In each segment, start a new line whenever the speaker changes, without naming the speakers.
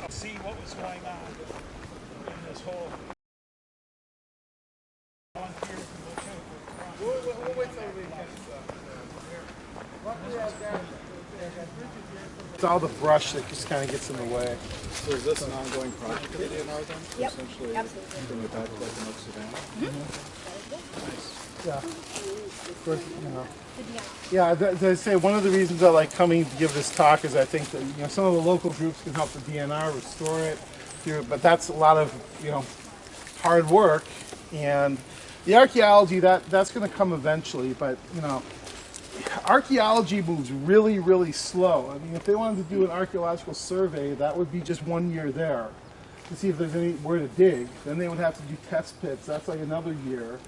See what was going on in this whole. We'll wait till we It's all the brush that just kind of gets in the way.
So is this an ongoing project at DNR then?
Yep,
Essentially
absolutely.
bring it back to like an Oak Savannah?
Yeah. Of course, you know. Yeah, as I say, one of the reasons I like coming to give this talk is I think that some of the local groups can help the DNR restore it, but that's a lot of hard work, and the archaeology that's going to come eventually. But archaeology moves really, really slow. I mean, if they wanted to do an archaeological survey, that would be just 1 year there to see if there's anywhere to dig. Then they would have to do test pits. That's like another year.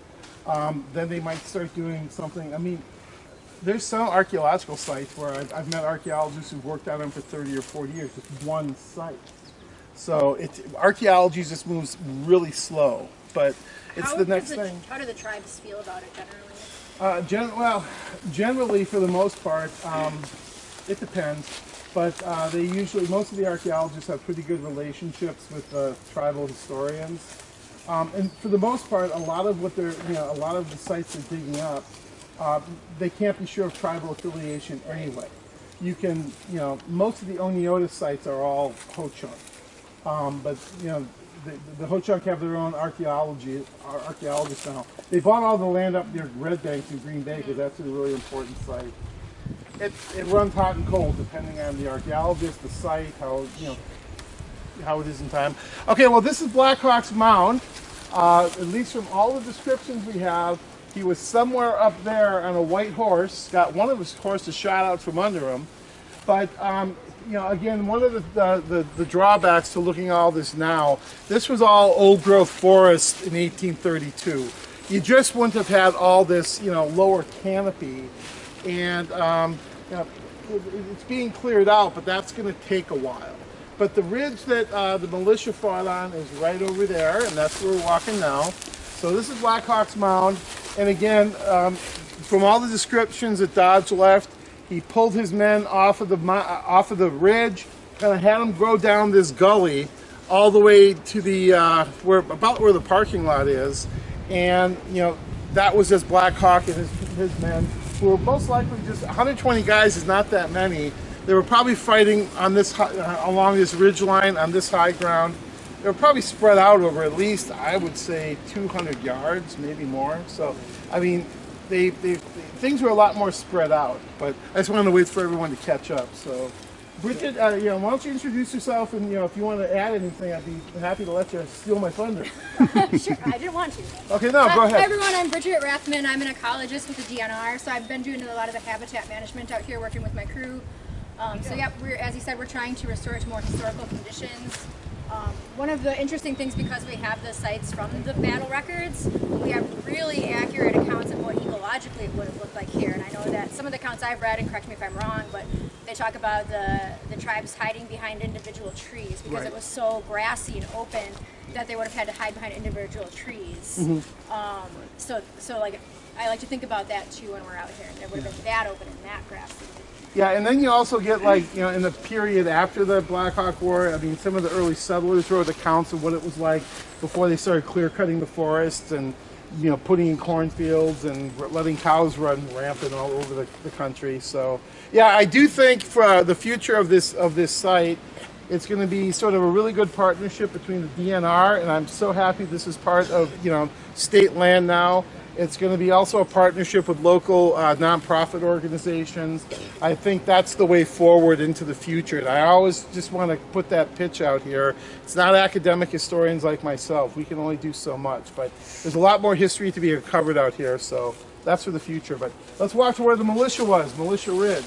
Then they might start doing something. I mean, there's some archaeological sites where I've met archaeologists who've worked on them for 30 or 40 years, just one site. So archaeology just moves really slow, but it's the next thing.
How do the tribes feel about it generally?
Generally, for the most part, it depends. But most of the archaeologists have pretty good relationships with tribal historians. And for the most part, a lot of a lot of the sites they're digging up, they can't be sure of tribal affiliation anyway. You can, most of the Oneota sites are all Ho-Chunk. But, the Ho-Chunk have their own archaeologists now. They bought all the land up near Red Bank in Green Bay because that's a really important site. It runs hot and cold depending on the archaeologist, the site, how it is in time. Okay, well, this is Black Hawk's Mound. At least from all the descriptions we have, he was somewhere up there on a white horse, got one of his horses shot out from under him. But, again, one of the drawbacks to looking at all this now, this was all old-growth forest in 1832. You just wouldn't have had all this, lower canopy. And, it's being cleared out, but that's going to take a while. But the ridge that the militia fought on is right over there, and that's where we're walking now. So this is Black Hawk's Mound. And again, from all the descriptions that Dodge left, he pulled his men off of the ridge, kind of had them go down this gully all the way to the about where the parking lot is, and that was just Black Hawk and his men, who were most likely just 120 guys is not that many. They were probably fighting on this along this ridge line on this high ground. They were probably spread out over at least, I would say, 200 yards, maybe more. So, I mean, things were a lot more spread out. But I just wanted to wait for everyone to catch up. So, Bridget, why don't you introduce yourself, and if you want to add anything, I'd be happy to let you steal my thunder.
Sure, I didn't want to.
Okay, no, go ahead.
Hi everyone, I'm Bridget Rathman. I'm an ecologist with the DNR, so I've been doing a lot of the habitat management out here, working with my crew. So yeah, as you said, we're trying to restore it to more historical conditions. One of the interesting things, because we have the sites from the battle records, we have really accurate accounts of what ecologically it would have looked like here. And I know that some of the accounts I've read, and correct me if I'm wrong, but they talk about the tribes hiding behind individual trees because it was so grassy and open that they would have had to hide behind individual trees. So like, I like to think about that too when we're out here. It would have been that open and that grassy.
Yeah, and then you also get, like, in the period after the Black Hawk War, I mean, some of the early settlers wrote accounts of what it was like before they started clear-cutting the forests and, putting in cornfields and letting cows run rampant all over the country. So, yeah, I do think for the future of this site, it's going to be sort of a really good partnership between the DNR, and I'm so happy this is part of, state land now. It's going to be also a partnership with local nonprofit organizations. I think that's the way forward into the future. And I always just want to put that pitch out here. It's not academic historians like myself. We can only do so much. But there's a lot more history to be uncovered out here. So that's for the future. But let's walk to where the militia was, Militia Ridge.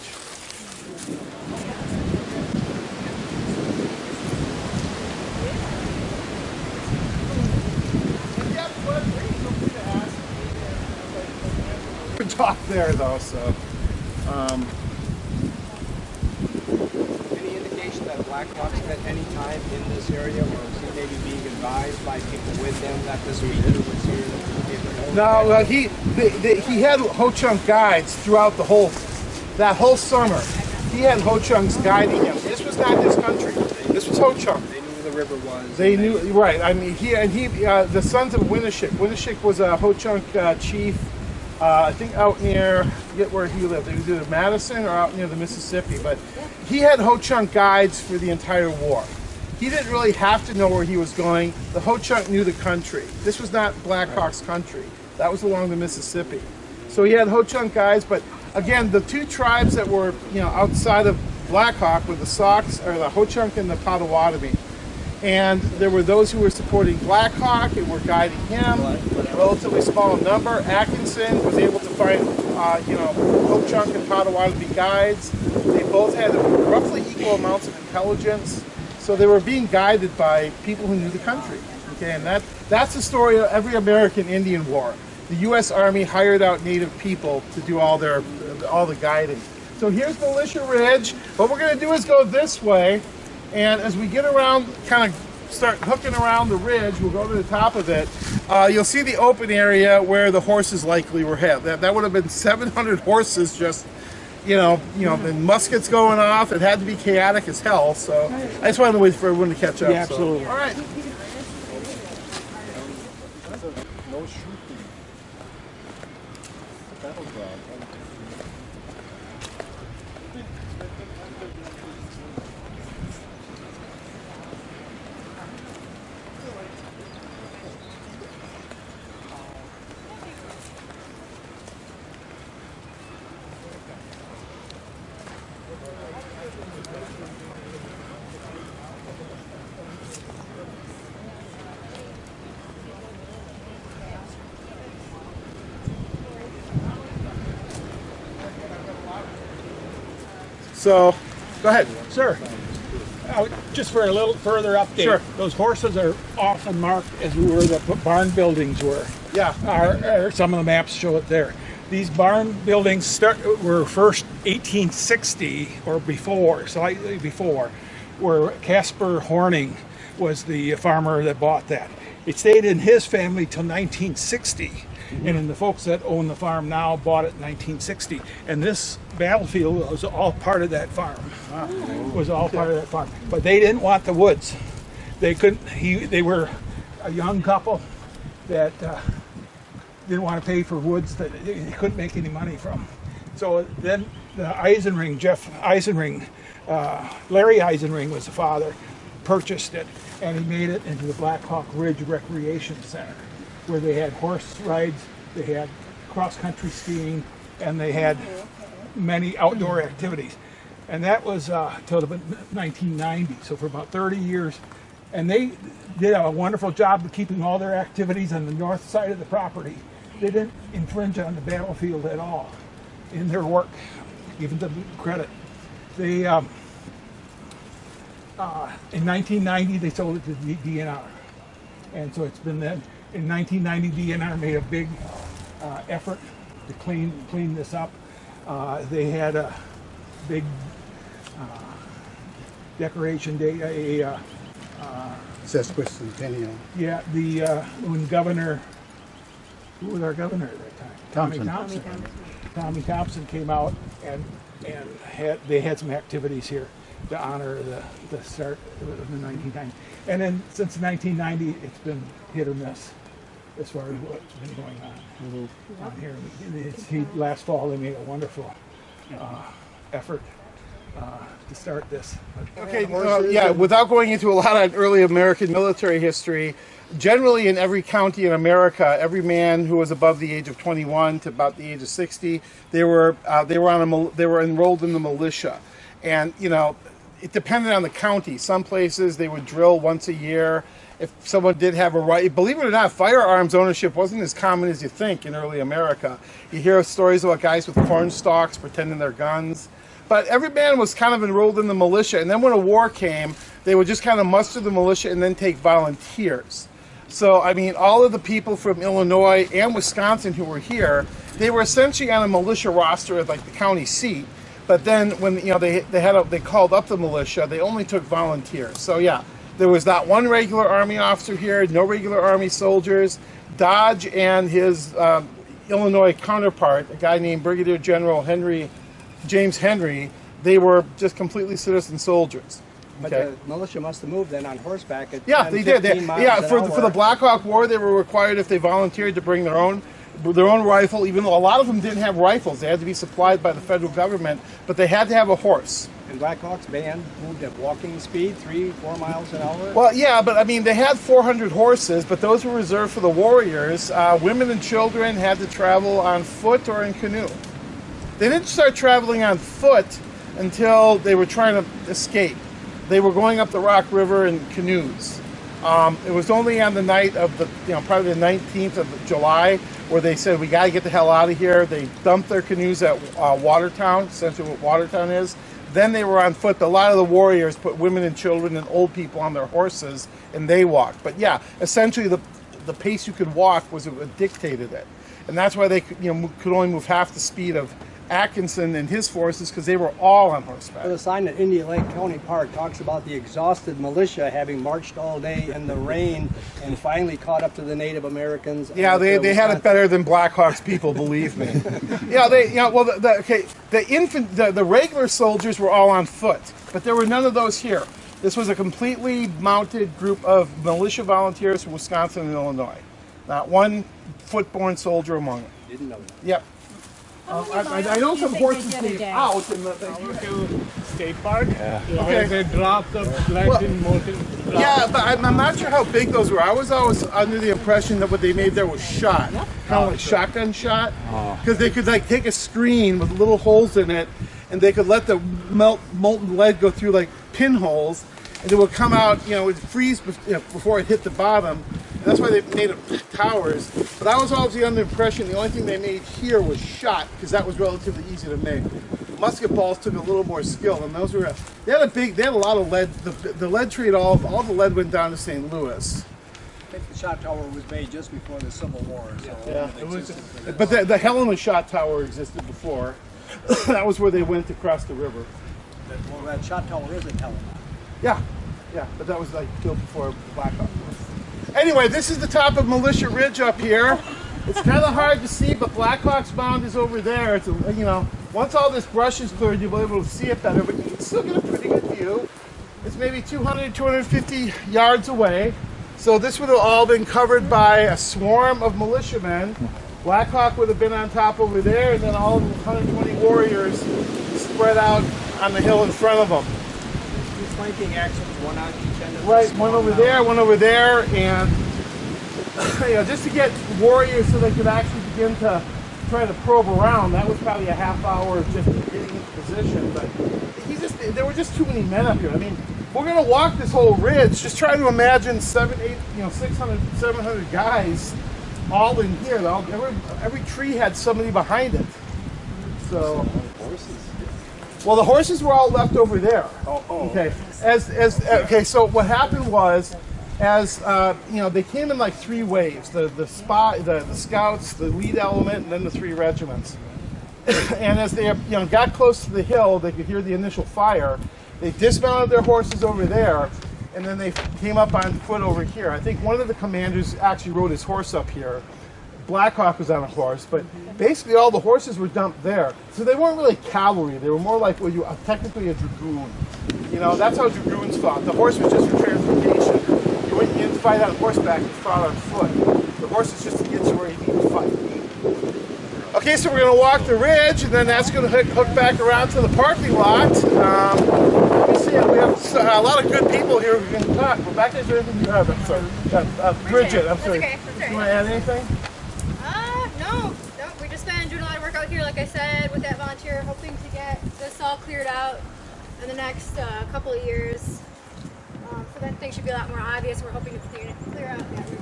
Talk there though, so
any indication that Black Hawk spent any time in this area, or was he maybe being advised by people with him that this region was here?
no, he had Ho-Chunk guides throughout that whole summer. He had Ho-Chunks guiding him. This was not his country. This was Ho-Chunk.
They knew where the river was.
They knew, right? I mean, the sons of Winishik. Winishik was a Ho-Chunk chief. I think out near, I forget where he lived. It was either Madison or out near the Mississippi. But he had Ho-Chunk guides for the entire war. He didn't really have to know where he was going. The Ho-Chunk knew the country. This was not Black Hawk's country. That was along the Mississippi. So he had Ho-Chunk guides. But again, the two tribes that were outside of Black Hawk were the Sacs, or the Ho-Chunk and the Potawatomi. And there were those who were supporting Black Hawk and were guiding him, a relatively small number. Atkinson was able to find, Ho-Chunk and Potawatomi guides. They both had roughly equal amounts of intelligence, so they were being guided by people who knew the country. Okay, and that's the story of every American Indian war. The U.S. Army hired out Native people to do all the guiding. So here's Militia Ridge. What we're going to do is go this way. And as we get around, kind of start hooking around the ridge, we'll go to the top of it. You'll see the open area where the horses likely were held. That would have been 700 horses just, and muskets going off. It had to be chaotic as hell. So I just wanted to wait for everyone to catch up.
Yeah, absolutely.
So. All right.
No shooting. Battleground.
So, go ahead.
Sir, just for a little further update,
Sure.
those horses are often marked as where the barn buildings were.
Yeah.
Some of the maps show it there. These barn buildings were first 1860 or before, slightly before, where Casper Horning was the farmer that bought that. It stayed in his family till 1960. And then the folks that own the farm now bought it in 1960. And this battlefield was all part of that farm. Was all part of that farm. But they didn't want the woods. They couldn't. They were a young couple that didn't want to pay for woods that they couldn't make any money from. So then the Eisenring, Jeff Eisenring, Larry Eisenring was the father, purchased it, and he made it into the Black Hawk Ridge Recreation Center, where they had horse rides, they had cross-country skiing, and they had many outdoor activities. And that was till the 1990, so for about 30 years. And they did a wonderful job of keeping all their activities on the north side of the property. They didn't infringe on the battlefield at all in their work, give them credit. They, in 1990, they sold it to the DNR. And so it's been then. In 1990, DNR made a big effort to clean this up. They had a big decoration day.
Sesquicentennial.
Yeah, when who was our governor at that time?
Thompson.
Tommy Thompson came out and they had some activities here to honor the start of the 1990s. And then since 1990, it's been hit or miss as far as what's been going on here. Last fall they made a wonderful effort to start this.
Okay, yeah, without going into a lot of early American military history, generally in every county in America, every man who was above the age of 21 to about the age of 60, they were enrolled in the militia. And, you know, it depended on the county. Some places they would drill once a year. If someone did have a right, believe it or not, firearms ownership wasn't as common as you think in early America. You hear stories about guys with corn stalks pretending they're guns. But every man was kind of enrolled in the militia. And then when a war came, they would just kind of muster the militia and then take volunteers. So, I mean, all of the people from Illinois and Wisconsin who were here, they were essentially on a militia roster at like the county seat. But then when, you know, they called up the militia, they only took volunteers. So yeah, there was not one regular Army officer here, no regular Army soldiers. Dodge and his Illinois counterpart, a guy named Brigadier General James Henry, they were just completely citizen soldiers.
But
Okay.
the militia must have moved then on horseback at
Yeah,
10,
they did.
15 miles
Yeah,
an
for
hour.
the Black Hawk War, they were required if they volunteered to bring their own rifle. Even though a lot of them didn't have rifles, they had to be supplied by the federal government. But they had to have a horse.
And Black Hawk's band moved at walking speed, 3-4 miles an hour.
Well, yeah, but I mean, they had 400 horses, but those were reserved for the warriors. Women and children had to travel on foot or in canoe. They didn't start traveling on foot until they were trying to escape. They were going up the Rock River in canoes. It was only on the night of probably the 19th of July, where they said, we got to get the hell out of here. They dumped their canoes at Watertown, essentially what Watertown is. Then they were on foot. But a lot of the warriors put women and children and old people on their horses, and they walked. But yeah, essentially the pace you could walk was what dictated it. And that's why they could only move half the speed of Atkinson and his forces, because they were all on horseback.
The sign at Indian Lake County Park talks about the exhausted militia having marched all day in the rain and finally caught up to the Native Americans.
Yeah, they had it better than Black Hawk's people, believe me. Yeah, the regular soldiers were all on foot, but there were none of those here. This was a completely mounted group of militia volunteers from Wisconsin and Illinois. Not one foot-borne soldier among them.
Didn't know that.
Yep. I know some horses came out in the
State Park,
Okay.
where they drop the blood in molten.
Yeah, but I'm not sure how big those were. I was always under the impression that what they made there was shot, kind of like shotgun shot, because they could like take a screen with little holes in it, and they could let the molten lead go through like pinholes, and it would come out. It would freeze before it hit the bottom. And that's why they made towers. But I was always under the impression the only thing they made here was shot, because that was relatively easy to make. Musket balls took a little more skill, and those were they had a lot of lead. The lead trade, all the lead went down to St. Louis.
I think the shot tower was made just before the Civil War. So
Yeah, but the Helena shot tower existed before. That was where they went to cross the river.
well, that shot tower is in Helena.
Yeah, but that was like built before Black Hawk. Anyway, this is the top of Militia Ridge up here. It's kind of hard to see, but Black Hawk's Mound is over there. It's once all this brush is cleared, you'll be able to see it better, but you can still get a pretty good view. It's maybe 200, 250 yards away. So this would have all been covered by a swarm of militiamen. Black Hawk would have been on top over there, and then all 120 warriors spread out on the hill in front of them.
Two flanking actions, one on each end of the
Right, one over there, and just to get warriors so they could actually begin to try to probe around. That was probably a half hour of just getting into position, but there were just too many men up here. I mean, we're gonna walk this whole ridge. Just try to imagine 600, 700 guys all in here. Every tree had somebody behind it. So. Well, the horses were all left over there. Okay. Okay. So what happened was, they came in like three waves: the scouts, the lead element, and then the three regiments. And as they got close to the hill, they could hear the initial fire. They dismounted their horses over there, and then they came up on foot over here. I think one of the commanders actually rode his horse up here. Black Hawk was on a horse, but basically all the horses were dumped there. So they weren't really cavalry. They were more like technically a dragoon. That's how dragoons fought. The horse was just for transportation. You didn't fight on horseback, you fought on foot. The horse is just to get you where you need to fight. Okay, so we're going to walk the ridge, and then that's going to hook back around to the parking lot. Let me see, we have a lot of good people here who can talk. Rebecca, is there anything you have? I'm sorry. Bridget, I'm sorry.
That's okay. That's
Do you want to add anything?
No. We just been doing a lot of work out here, like I said, with that volunteer, hoping to get this all cleared out in the next couple of years. So then things should be a lot more obvious. We're hoping to clear out that roof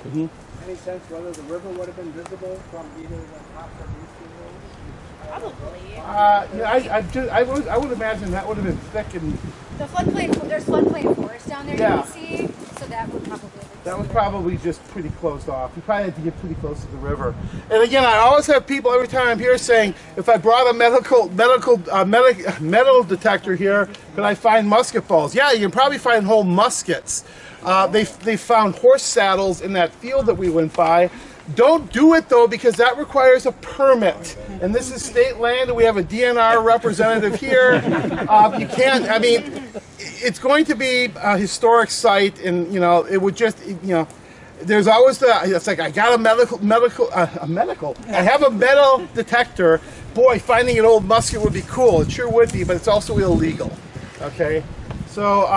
as well.
Any sense whether the river would have been visible from either the top or these two roads?
Probably.
I would imagine that would have been thick and
The floodplain, there's floodplain forest down there
Yeah.
you can see, so that would probably.
that was probably just pretty closed off. You probably had to get pretty close to the river. And again, I always have people every time I'm here saying, if I brought a metal detector here, could I find musket balls? Yeah, you can probably find whole muskets. They found horse saddles in that field that we went by. Don't do it though, because that requires a permit. And this is state land, and we have a DNR representative here. You can't, I mean, it's going to be a historic site, and you know, it would just, you know, there's always it's like, I got a medical. I have a metal detector. Boy, finding an old musket would be cool. It sure would be, but it's also illegal. Okay? So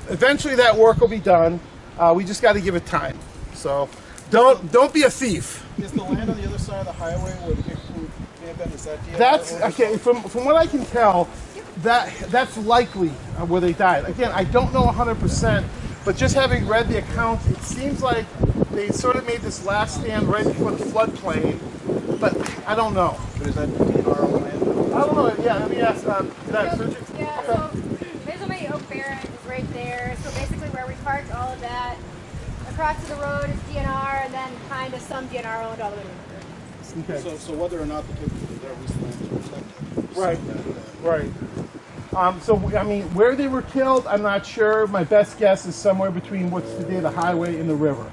eventually that work will be done. We just got to give it time. So don't be a thief.
Is the land on the other side of the highway where the big food may have been? Is that
That's okay. From what I can tell, that's likely where they died. Again, I don't know 100%, but just having read the accounts, it seems like they sort of made this last stand right before the floodplain. But I don't know.
But is that our own land?
I don't know. Yeah, let me ask. Bridget?
Yeah, so Hazelmay Oak Barren is right there. So basically where we parked all of that, across to the road is DNR, and then kind of some DNR owned all the way to the river.
Okay.
So whether or not the people are there, we still have to protect them.
Right. Right. So, I mean, where they were killed, I'm not sure. My best guess is somewhere between what's today the highway and the river.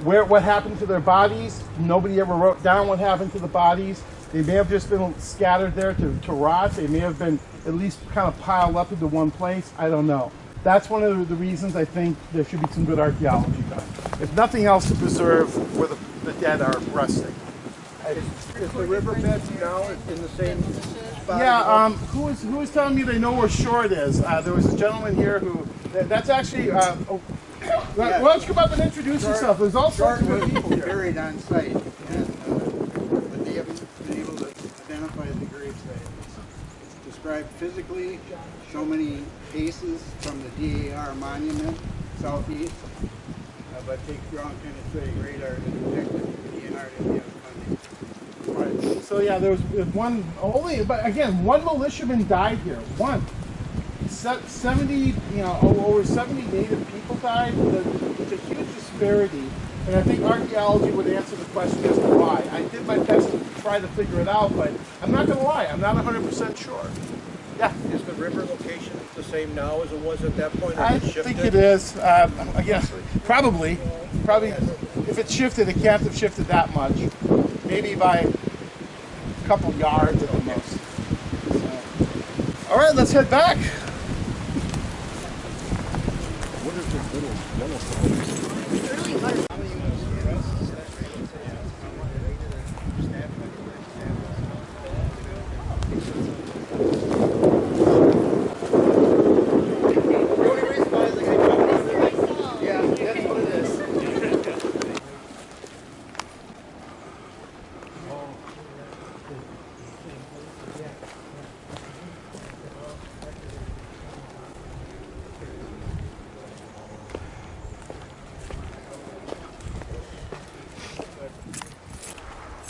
What happened to their bodies, nobody ever wrote down what happened to the bodies. They may have just been scattered there to rot. They may have been at least kind of piled up into one place. I don't know. That's one of the reasons I think there should be some good archaeology done. If nothing else, to preserve where the dead are resting.
Is the riverbed now in the same spot?
Yeah, who was telling me they know where shore it is? There was a gentleman here who, that's actually, why don't you come up and introduce yourself? There's all sorts of good people here.
Buried on site, but they haven't been able to identify the grave site. It's described physically, so many paces from the DAR monument southeast, but take ground penetrating radar to detect the DNR didn't have funding.
Right. So yeah, there was but again, one militiaman died here. One. 70, over 70 native people died. It's a huge disparity, and I think archaeology would answer the question as to why. I did my best to try to figure it out, but I'm not going to lie, I'm not 100% sure. Yeah.
Is the river location the same now as it was at that point? Or
I
has it shifted?
think it is. I guess probably. If it shifted, it can't have shifted that much. Maybe by a couple yards at the most. So. All right, let's head back.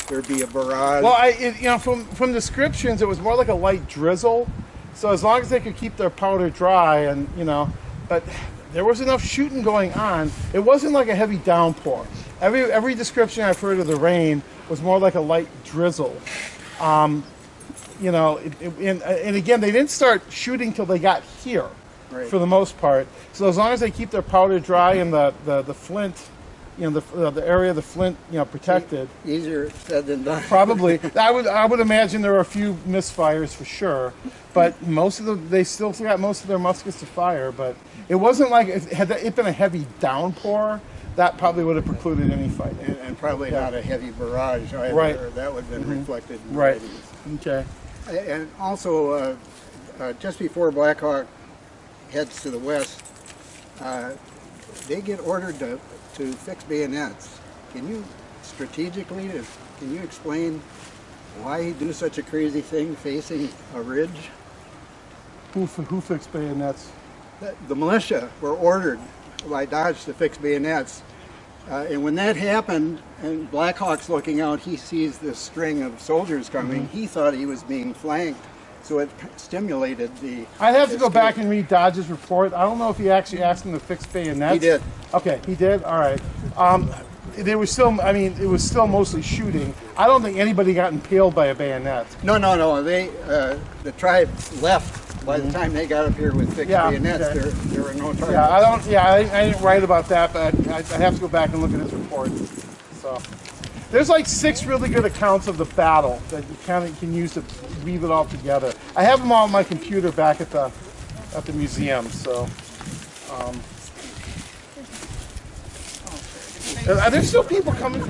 There'd be a barrage.
Well, from descriptions, it was more like a light drizzle. So as long as they could keep their powder dry, and but there was enough shooting going on. It wasn't like a heavy downpour. Every description I've heard of the rain was more like a light drizzle. And again, they didn't start shooting till they got here,
Right.
for the most part. So as long as they keep their powder dry and the flint, the area of the flint, protected.
Easier said than done.
Probably, I would imagine there were a few misfires for sure, but they still got most of their muskets to fire. But it wasn't like had it been a heavy downpour, that probably would have precluded any fighting.
And probably not a heavy barrage either.
Right.
That would have been reflected in the
Right.
ratings.
Okay.
And also, just before Black Hawk heads to the west, they get ordered to fix bayonets. Can you strategically, can you explain why he do such a crazy thing facing a ridge?
Who fixed bayonets?
The militia were ordered by Dodge to fix bayonets. And when that happened, and Black Hawk's looking out, he sees this string of soldiers coming. He thought he was being flanked, so it stimulated the...
I'd have to go back and read Dodge's report. I don't know if he actually asked him to fix bayonets.
He did.
Okay, he did? All right. There was still, I mean, it was still mostly shooting. I don't think anybody got impaled by a bayonet.
No. The tribe left by the time they got up here with fixed bayonets.
Okay.
There were no targets.
Yeah, I didn't write about that, but I'd have to go back and look at his report. So, there's like 6 really good accounts of the battle that you kind of can use to weave it all together. I have them all on my computer back at the museum. So, are there still people coming?